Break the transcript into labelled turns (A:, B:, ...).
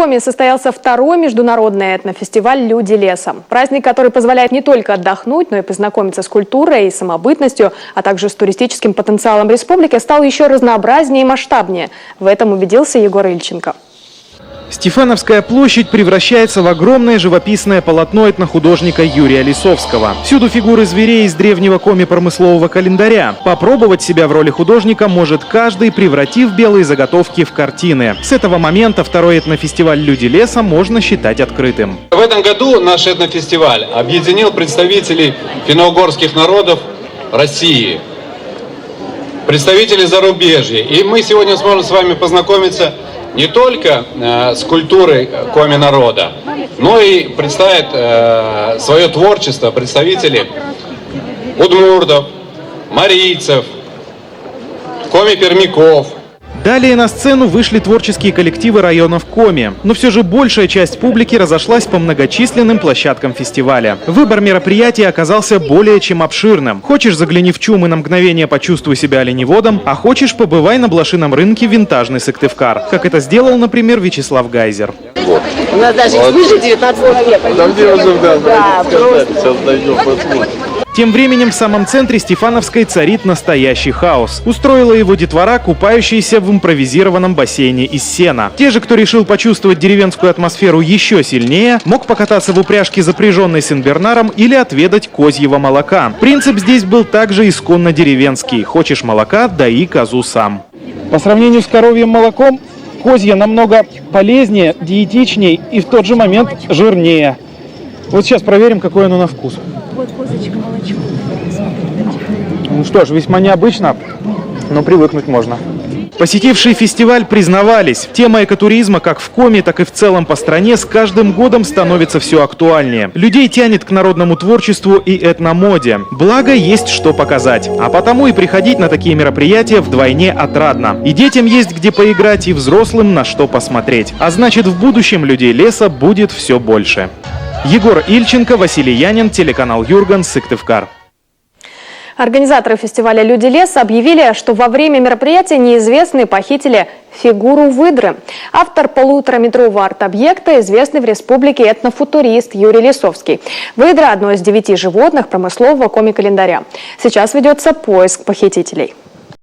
A: Коми состоялся второй международный этнофестиваль «Люди леса». Праздник, который позволяет не только отдохнуть, но и познакомиться с культурой и самобытностью, а также с туристическим потенциалом республики, стал еще разнообразнее и масштабнее. В этом убедился Егор Ильченко.
B: Стефановская площадь превращается в огромное живописное полотно этнохудожника Юрия Лисовского. Всюду фигуры зверей из древнего коми-промыслового календаря. Попробовать себя в роли художника может каждый, превратив белые заготовки в картины. С этого момента второй этнофестиваль «Люди леса» можно считать открытым.
C: В этом году наш этнофестиваль объединил представителей финно-угорских народов России, представителей зарубежья. И мы сегодня сможем с вами познакомиться не только с культурой коми-народа, но и представить свое творчество представители удмуртов, марийцев, коми-пермяков.
B: Далее на сцену вышли творческие коллективы районов Коми. Но все же большая часть публики разошлась по многочисленным площадкам фестиваля. Выбор мероприятия оказался более чем обширным. Хочешь, загляни в чум и на мгновение почувствуй себя оленеводом, а хочешь, побывай на блошином рынке «Винтажный Сыктывкар», как это сделал, например, Вячеслав Гайзер.
D: Вот. У нас даже выше 19 века.
E: Сейчас дойдем, посмотрим.
B: Тем временем в самом центре Стефановской царит настоящий хаос. Устроила его детвора, купающаяся в импровизированном бассейне из сена. Те же, кто решил почувствовать деревенскую атмосферу еще сильнее, мог покататься в упряжке, запряженной Сен-Бернаром, или отведать козьего молока. Принцип здесь был также исконно деревенский. Хочешь молока – дои козу сам.
F: По сравнению с коровьим молоком, козье намного полезнее, диетичнее и в тот же момент жирнее. Вот сейчас проверим, какое оно на вкус.
D: Вот козочка, молочко.
F: Ну что ж, весьма необычно, но привыкнуть можно.
B: Посетившие фестиваль признавались, тема экотуризма как в Коми, так и в целом по стране с каждым годом становится все актуальнее. Людей тянет к народному творчеству и этномоде. Благо, есть что показать. А потому и приходить на такие мероприятия вдвойне отрадно. И детям есть где поиграть, и взрослым на что посмотреть. А значит, в будущем людей леса будет все больше. Егор Ильченко, Василий Янин, телеканал Юрган, Сыктывкар.
A: Организаторы фестиваля «Люди леса» объявили, что во время мероприятия неизвестные похитили фигуру выдры. Автор полутораметрового арт-объекта – известный в республике этнофутурист Юрий Лисовский. Выдра – одно из 9 животных промыслового коми-календаря. Сейчас ведется поиск похитителей.